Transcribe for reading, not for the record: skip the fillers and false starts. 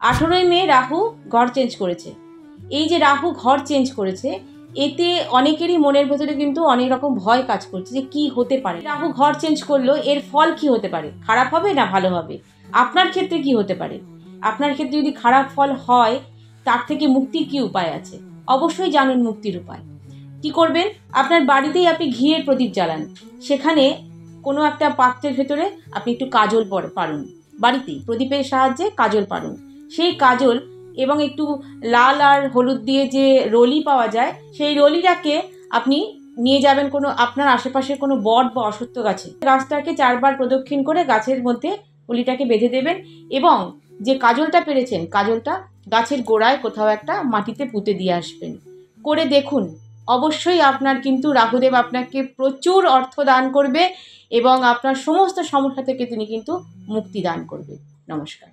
18ই মে রাহু ঘর চেঞ্জ করেছে। এই যে রাহু ঘর চেঞ্জ করেছে, এতে অনেকেরই মনের ভেতরে কিন্তু অনেক রকম ভয় কাজ করছে যে কি হতে পারে। রাহু ঘর চেঞ্জ করলো, এর ফল কি হতে পারে, খারাপ হবে না ভালো হবে, আপনার ক্ষেত্রে কি হতে পারে, আপনার ক্ষেত্রে যদি খারাপ ফল হয় তার থেকে মুক্তির কি উপায় আছে, অবশ্যই জানুন মুক্তির উপায়। কি করবেন, আপনার বাড়িতেই আপনি ঘিয়ের প্রদীপ জ্বালান, সেখানে কোনো একটা পাত্রের ভেতরে আপনি একটু কাজল পারুন, বাড়িতেই প্রদীপের সাহায্যে কাজল পারুন। সেই কাজল এবং একটু লাল আর হলুদ দিয়ে যে রলি পাওয়া যায়, সেই রলিটাকে আপনি নিয়ে যাবেন কোনো আপনার আশেপাশের কোনো বট বা অশ্বত্থ গাছে। গাছটাকে 4 বার প্রদক্ষিণ করে গাছের মধ্যে রলিটাকে বেঁধে দেবেন এবং যে কাজলটা পেরেছেন কাজলটা গাছের গোড়ায় কোথাও একটা মাটিতে পুঁতে দিয়ে আসবেন। করে দেখুন, অবশ্যই আপনার কিন্তু রাহুদেব আপনাকে প্রচুর অর্থ দান করবে এবং আপনার সমস্ত সমস্যা থেকে তিনি কিন্তু মুক্তি দান করবে। নমস্কার।